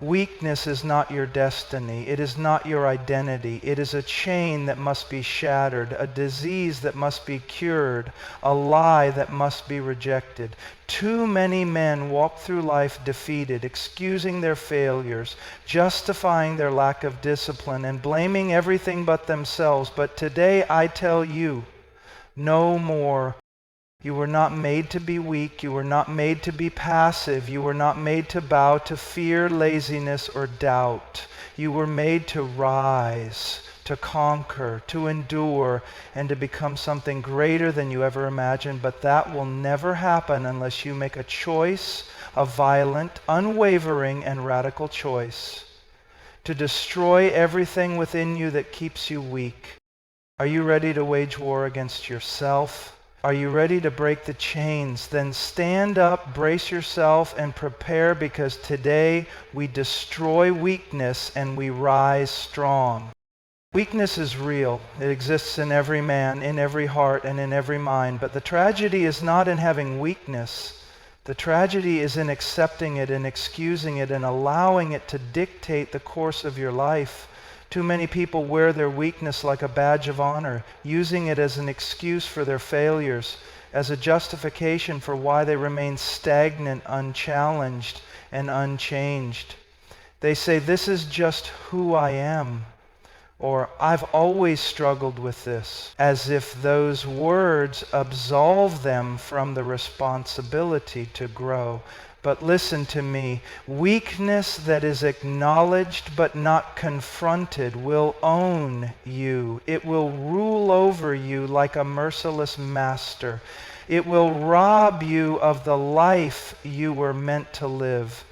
Weakness is not your destiny. It is not your identity. It is a chain that must be shattered, a disease that must be cured, a lie that must be rejected. Too many men walk through life defeated, excusing their failures, justifying their lack of discipline, and blaming everything but themselves. But today I tell you, no more. You were not made to be weak. You were not made to be passive. You were not made to bow to fear, laziness, or doubt. You were made to rise, to conquer, to endure, and to become something greater than you ever imagined. But that will never happen unless you make a choice, a violent, unwavering, and radical choice to destroy everything within you that keeps you weak. Are you ready to wage war against yourself? Are you ready to break the chains? Then stand up, brace yourself, and prepare, because today we destroy weakness and we rise strong. Weakness is real. It exists in every man, in every heart, and in every mind. But the tragedy is not in having weakness. The tragedy is in accepting it and excusing it and allowing it to dictate the course of your life. Too many people wear their weakness like a badge of honor, using it as an excuse for their failures, as a justification for why they remain stagnant, unchallenged, and unchanged. They say, "This is just who I am," or "I've always struggled with this," as if those words absolve them from the responsibility to grow. But listen to me, weakness that is acknowledged but not confronted will own you. It will rule over you like a merciless master. It will rob you of the life you were meant to live.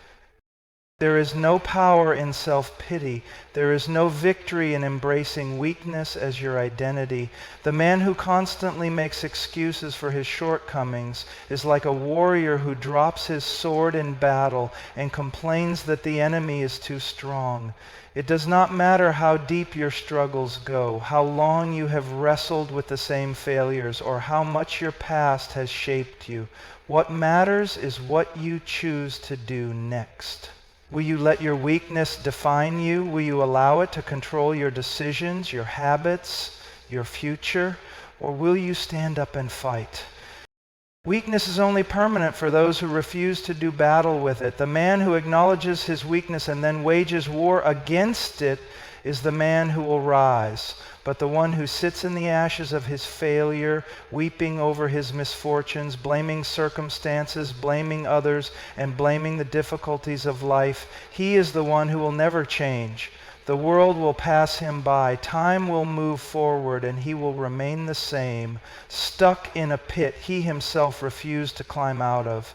There is no power in self-pity. There is no victory in embracing weakness as your identity. The man who constantly makes excuses for his shortcomings is like a warrior who drops his sword in battle and complains that the enemy is too strong. It does not matter how deep your struggles go, how long you have wrestled with the same failures, or how much your past has shaped you. What matters is what you choose to do next. Will you let your weakness define you? Will you allow it to control your decisions, your habits, your future? Or will you stand up and fight? Weakness is only permanent for those who refuse to do battle with it. The man who acknowledges his weakness and then wages war against it is the man who will rise. But the one who sits in the ashes of his failure, weeping over his misfortunes, blaming circumstances, blaming others, and blaming the difficulties of life, he is the one who will never change. The world will pass him by, time will move forward, and he will remain the same, stuck in a pit he himself refused to climb out of.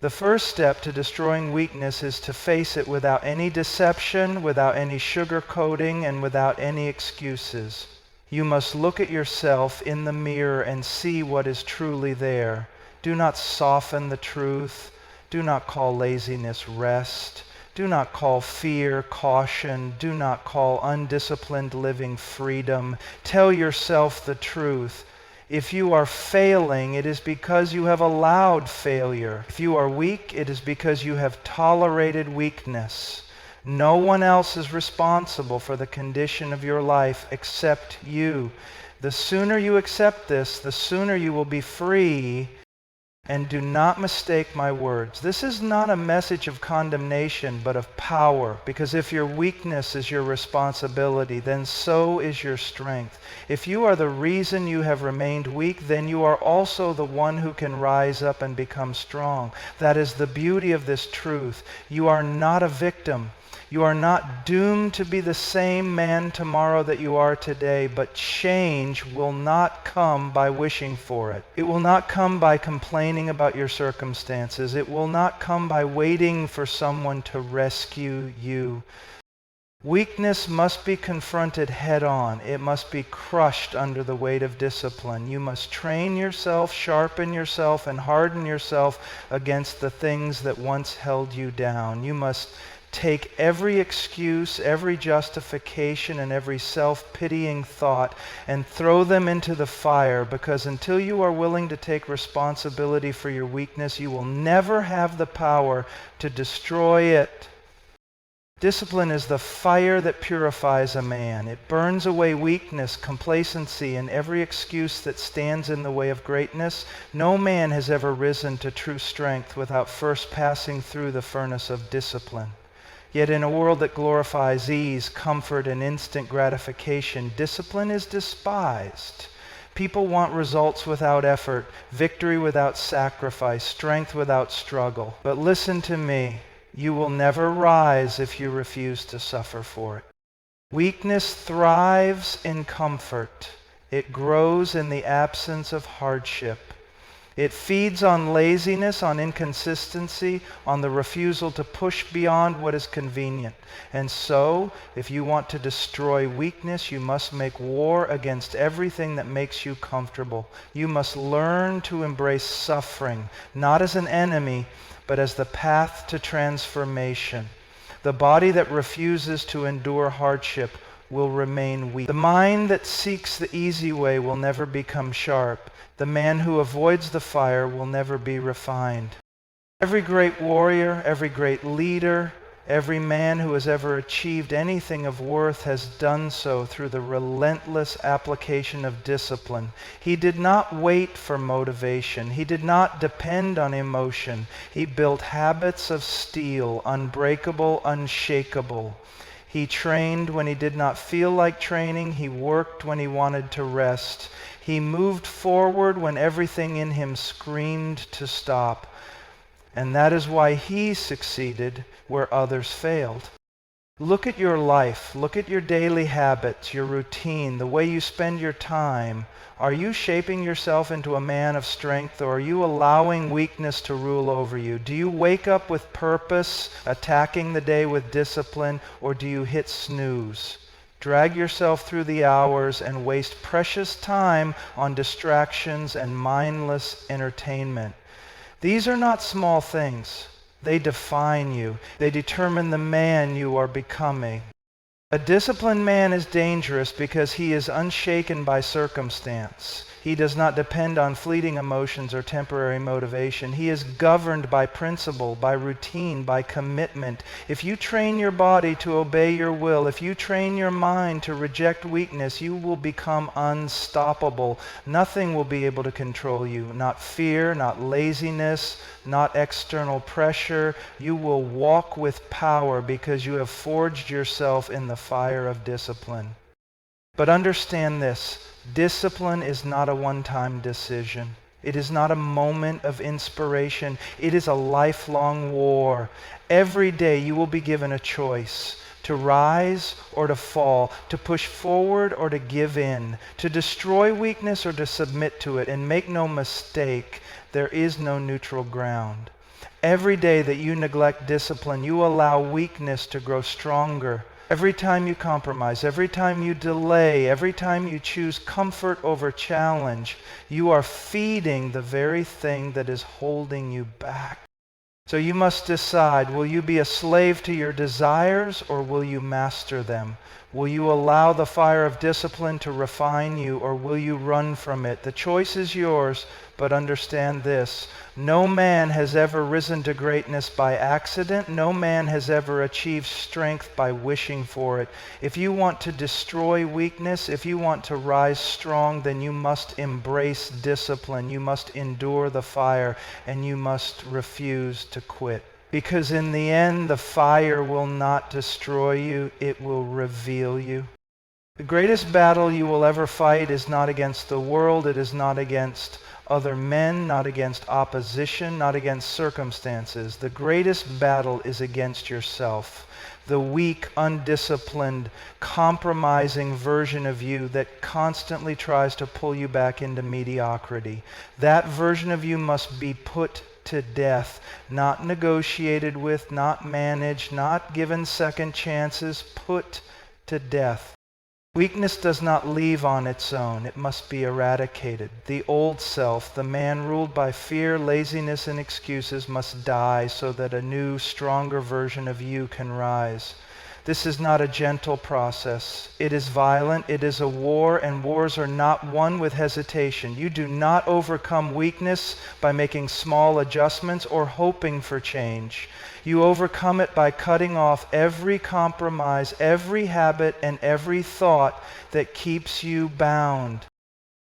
The first step to destroying weakness is to face it without any deception, without any sugarcoating, and without any excuses. You must look at yourself in the mirror and see what is truly there. Do not soften the truth. Do not call laziness rest. Do not call fear caution. Do not call undisciplined living freedom. Tell yourself the truth. If you are failing, it is because you have allowed failure. If you are weak, it is because you have tolerated weakness. No one else is responsible for the condition of your life except you. The sooner you accept this, the sooner you will be free. And do not mistake my words. This is not a message of condemnation, but of power. Because if your weakness is your responsibility, then so is your strength. If you are the reason you have remained weak, then you are also the one who can rise up and become strong. That is the beauty of this truth. You are not a victim. You are not doomed to be the same man tomorrow that you are today, but change will not come by wishing for it. It will not come by complaining about your circumstances. It will not come by waiting for someone to rescue you. Weakness must be confronted head on. It must be crushed under the weight of discipline. You must train yourself, sharpen yourself, and harden yourself against the things that once held you down. You must take every excuse, every justification, and every self-pitying thought and throw them into the fire, because until you are willing to take responsibility for your weakness, you will never have the power to destroy it. Discipline is the fire that purifies a man. It burns away weakness, complacency, and every excuse that stands in the way of greatness. No man has ever risen to true strength without first passing through the furnace of discipline. Yet in a world that glorifies ease, comfort, and instant gratification, discipline is despised. People want results without effort, victory without sacrifice, strength without struggle. But listen to me. You will never rise if you refuse to suffer for it. Weakness thrives in comfort. It grows in the absence of hardship. It feeds on laziness, on inconsistency, on the refusal to push beyond what is convenient. And so, if you want to destroy weakness, you must make war against everything that makes you comfortable. You must learn to embrace suffering, not as an enemy, but as the path to transformation. The body that refuses to endure hardship will remain weak. The mind that seeks the easy way will never become sharp. The man who avoids the fire will never be refined. Every great warrior, every great leader, every man who has ever achieved anything of worth has done so through the relentless application of discipline. He did not wait for motivation. He did not depend on emotion. He built habits of steel, unbreakable, unshakable. He trained when he did not feel like training. He worked when he wanted to rest. He moved forward when everything in him screamed to stop. And that is why he succeeded where others failed. Look at your life. Look at your daily habits, your routine, the way you spend your time. Are you shaping yourself into a man of strength, or are you allowing weakness to rule over you? Do you wake up with purpose, attacking the day with discipline, or do you hit snooze? Drag yourself through the hours and waste precious time on distractions and mindless entertainment. These are not small things. They define you. They determine the man you are becoming. A disciplined man is dangerous because he is unshaken by circumstance. He does not depend on fleeting emotions or temporary motivation. He is governed by principle, by routine, by commitment. If you train your body to obey your will, if you train your mind to reject weakness, you will become unstoppable. Nothing will be able to control you. Not fear, not laziness, not external pressure. You will walk with power because you have forged yourself in the fire of discipline. But understand this. Discipline is not a one-time decision. It is not a moment of inspiration. It is a lifelong war. Every day you will be given a choice to rise or to fall, to push forward or to give in, to destroy weakness or to submit to it. And make no mistake, there is no neutral ground. Every day that you neglect discipline, you allow weakness to grow stronger. Every time you compromise, every time you delay, every time you choose comfort over challenge, you are feeding the very thing that is holding you back. So you must decide, will you be a slave to your desires or will you master them? Will you allow the fire of discipline to refine you or will you run from it? The choice is yours, but understand this. No man has ever risen to greatness by accident. No man has ever achieved strength by wishing for it. If you want to destroy weakness, if you want to rise strong, then you must embrace discipline. You must endure the fire and you must refuse to quit. Because in the end, the fire will not destroy you, it will reveal you. The greatest battle you will ever fight is not against the world, it is not against other men, not against opposition, not against circumstances. The greatest battle is against yourself. The weak, undisciplined, compromising version of you that constantly tries to pull you back into mediocrity. That version of you must be put to death, not negotiated with, not managed, not given second chances, put to death. Weakness does not leave on its own. It must be eradicated. The old self, the man ruled by fear, laziness, and excuses, must die so that a new, stronger version of you can rise. This is not a gentle process. It is violent. It is a war, and wars are not won with hesitation. You do not overcome weakness by making small adjustments or hoping for change. You overcome it by cutting off every compromise, every habit, and every thought that keeps you bound.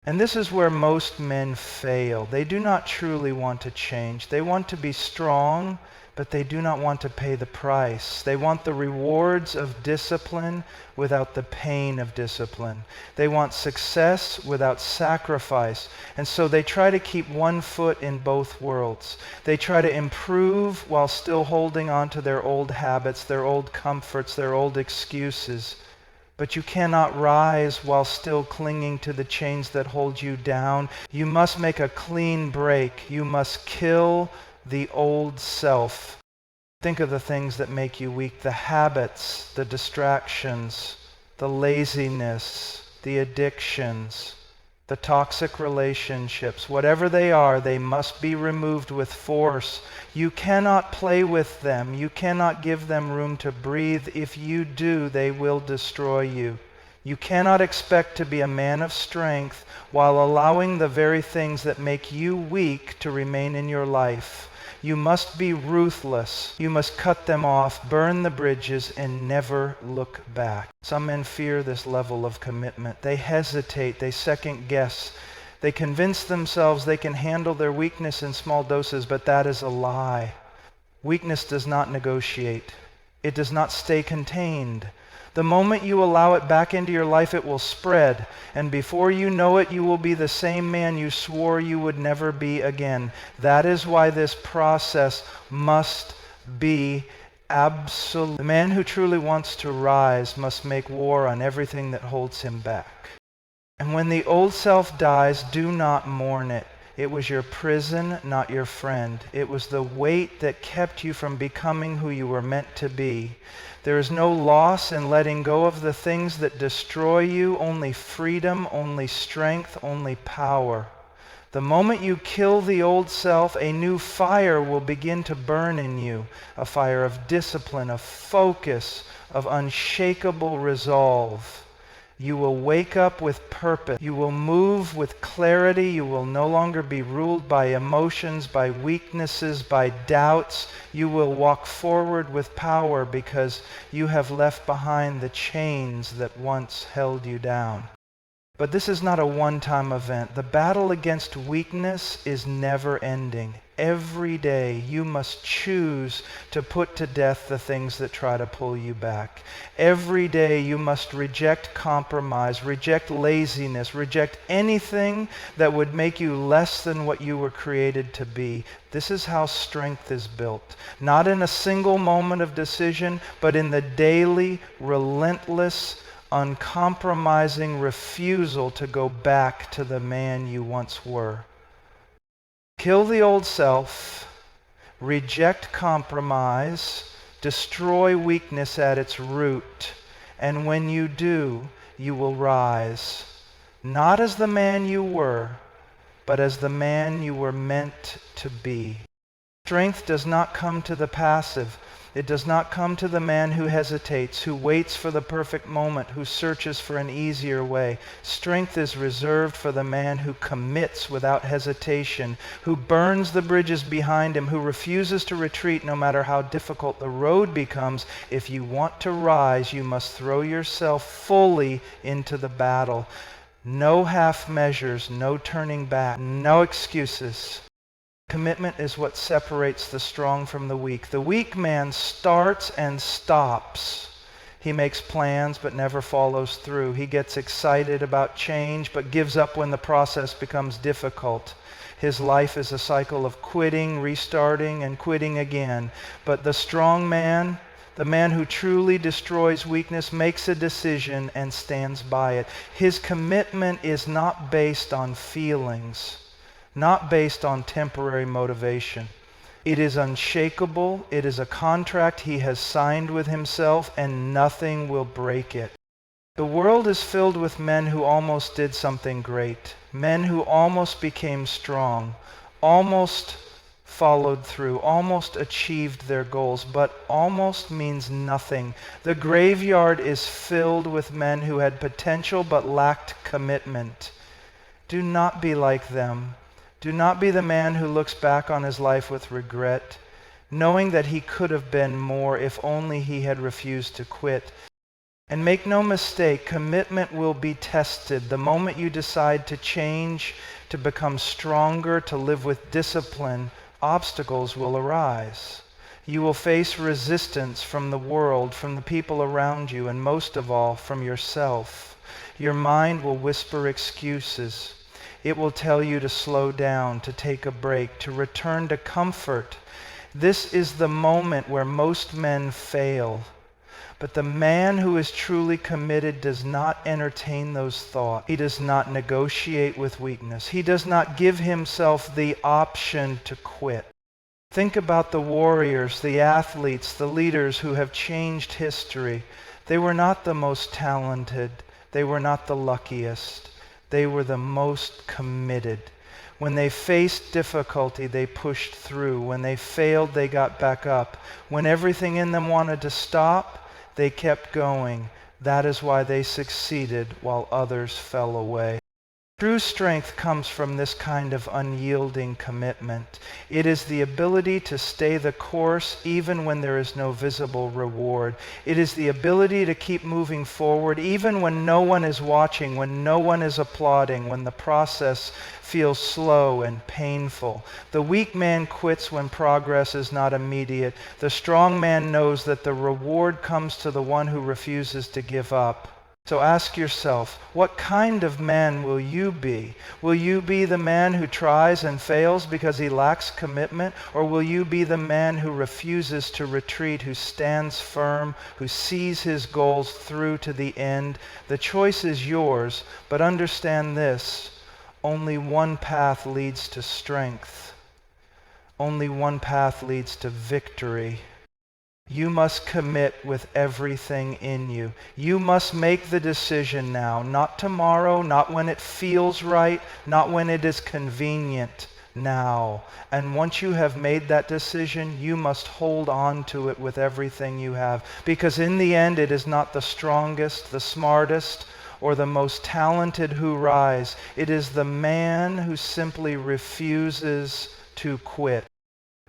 And this is where most men fail. They do not truly want to change. They want to be strong, but they do not want to pay the price. They want the rewards of discipline without the pain of discipline. They want success without sacrifice. And so they try to keep one foot in both worlds. They try to improve while still holding on to their old habits, their old comforts, their old excuses. But you cannot rise while still clinging to the chains that hold you down. You must make a clean break. You must kill the old self. Think of the things that make you weak, the habits, the distractions, the laziness, the addictions, the toxic relationships. Whatever they are, they must be removed with force. You cannot play with them. You cannot give them room to breathe. If you do, they will destroy you. You cannot expect to be a man of strength while allowing the very things that make you weak to remain in your life. You must be ruthless. You must cut them off, burn the bridges, and never look back. Some men fear this level of commitment. They hesitate. They second guess. They convince themselves they can handle their weakness in small doses, but that is a lie. Weakness does not negotiate. It does not stay contained. The moment you allow it back into your life, it will spread. And before you know it, you will be the same man you swore you would never be again. That is why this process must be absolute. The man who truly wants to rise must make war on everything that holds him back. And when the old self dies, do not mourn it. It was your prison, not your friend. It was the weight that kept you from becoming who you were meant to be. There is no loss in letting go of the things that destroy you, only freedom, only strength, only power. The moment you kill the old self, a new fire will begin to burn in you, a fire of discipline, of focus, of unshakable resolve. You will wake up with purpose. You will move with clarity. You will no longer be ruled by emotions, by weaknesses, by doubts. You will walk forward with power because you have left behind the chains that once held you down. But this is not a one-time event. The battle against weakness is never ending. Every day you must choose to put to death the things that try to pull you back. Every day you must reject compromise, reject laziness, reject anything that would make you less than what you were created to be. This is how strength is built. Not in a single moment of decision, but in the daily, relentless, uncompromising refusal to go back to the man you once were. Kill the old self, reject compromise, destroy weakness at its root, and when you do, you will rise, not as the man you were, but as the man you were meant to be. Strength does not come to the passive. It does not come to the man who hesitates, who waits for the perfect moment, who searches for an easier way. Strength is reserved for the man who commits without hesitation, who burns the bridges behind him, who refuses to retreat no matter how difficult the road becomes. If you want to rise, you must throw yourself fully into the battle. No half measures, no turning back, no excuses. Commitment is what separates the strong from the weak. The weak man starts and stops. He makes plans but never follows through. He gets excited about change but gives up when the process becomes difficult. His life is a cycle of quitting, restarting, and quitting again. But the strong man, the man who truly destroys weakness, makes a decision and stands by it. His commitment is not based on feelings, not based on temporary motivation. It is unshakable. It is a contract he has signed with himself, and nothing will break it. The world is filled with men who almost did something great, men who almost became strong, almost followed through, almost achieved their goals, but almost means nothing. The graveyard is filled with men who had potential but lacked commitment. Do not be like them. Do not be the man who looks back on his life with regret, knowing that he could have been more if only he had refused to quit. And make no mistake, commitment will be tested. The moment you decide to change, to become stronger, to live with discipline, obstacles will arise. You will face resistance from the world, from the people around you, and most of all, from yourself. Your mind will whisper excuses. It will tell you to slow down, to take a break, to return to comfort. This is the moment where most men fail. But the man who is truly committed does not entertain those thoughts. He does not negotiate with weakness. He does not give himself the option to quit. Think about the warriors, the athletes, the leaders who have changed history. They were not the most talented. They were not the luckiest. They were the most committed. When they faced difficulty, they pushed through. When they failed, they got back up. When everything in them wanted to stop, they kept going. That is why they succeeded while others fell away. True strength comes from this kind of unyielding commitment. It is the ability to stay the course even when there is no visible reward. It is the ability to keep moving forward even when no one is watching, when no one is applauding, when the process feels slow and painful. The weak man quits when progress is not immediate. The strong man knows that the reward comes to the one who refuses to give up. So ask yourself, what kind of man will you be? Will you be the man who tries and fails because he lacks commitment? Or will you be the man who refuses to retreat, who stands firm, who sees his goals through to the end? The choice is yours, but understand this: only one path leads to strength. Only one path leads to victory. You must commit with everything in you. You must make the decision now, not tomorrow, not when it feels right, not when it is convenient, now. And once you have made that decision, you must hold on to it with everything you have. Because in the end, it is not the strongest, the smartest, or the most talented who rise. It is the man who simply refuses to quit.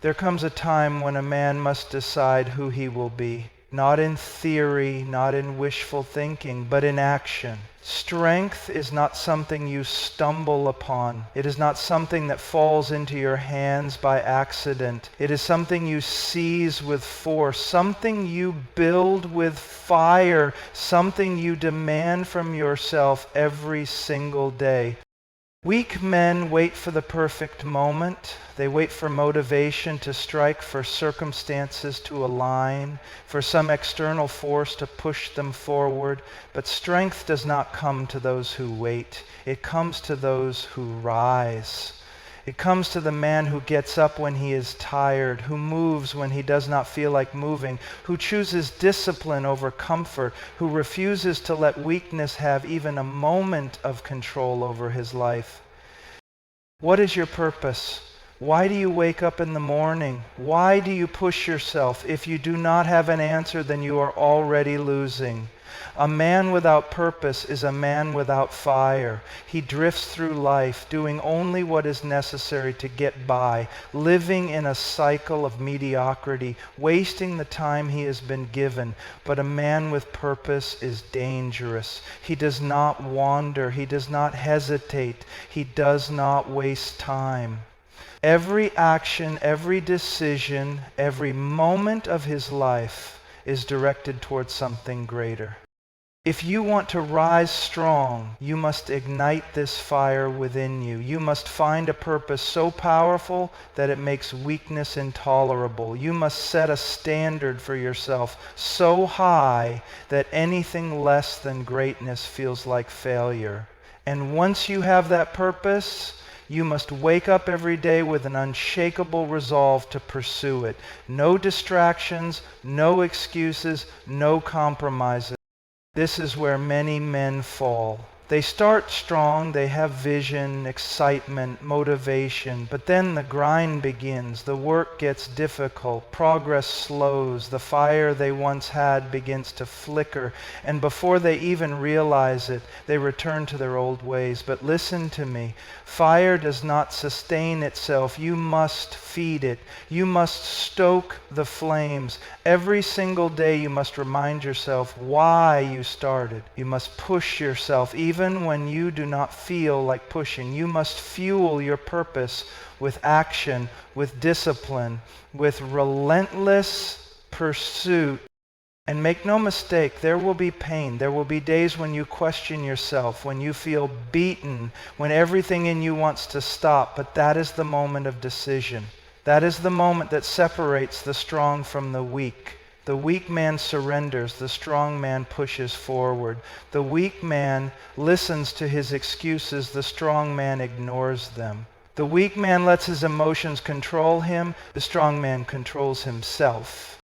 There comes a time when a man must decide who he will be, not in theory, not in wishful thinking, but in action. Strength is not something you stumble upon. It is not something that falls into your hands by accident. It is something you seize with force, something you build with fire, something you demand from yourself every single day. Weak men wait for the perfect moment. They wait for motivation to strike, for circumstances to align, for some external force to push them forward. But strength does not come to those who wait. It comes to those who rise. It comes to the man who gets up when he is tired, who moves when he does not feel like moving, who chooses discipline over comfort, who refuses to let weakness have even a moment of control over his life. What is your purpose? Why do you wake up in the morning? Why do you push yourself? If you do not have an answer, then you are already losing. A man without purpose is a man without fire. He drifts through life, doing only what is necessary to get by, living in a cycle of mediocrity, wasting the time he has been given. But a man with purpose is dangerous. He does not wander. He does not hesitate. He does not waste time. Every action, every decision, every moment of his life is directed towards something greater. If you want to rise strong, you must ignite this fire within you. You must find a purpose so powerful that it makes weakness intolerable. You must set a standard for yourself so high that anything less than greatness feels like failure. And once you have that purpose, you must wake up every day with an unshakable resolve to pursue it. No distractions, no excuses, no compromises. This is where many men fall. They start strong, they have vision, excitement, motivation, but then the grind begins, the work gets difficult, progress slows, the fire they once had begins to flicker, and before they even realize it, they return to their old ways. But listen to me, fire does not sustain itself. You must feed it. You must stoke the flames. Every single day you must remind yourself why you started. You must push yourself even when you do not feel like pushing. You must fuel your purpose with action, with discipline, with relentless pursuit. And make no mistake, there will be pain. There will be days when you question yourself, when you feel beaten, when everything in you wants to stop. But that is the moment of decision. That is the moment that separates the strong from the weak. The weak man surrenders, the strong man pushes forward. The weak man listens to his excuses, the strong man ignores them. The weak man lets his emotions control him, the strong man controls himself.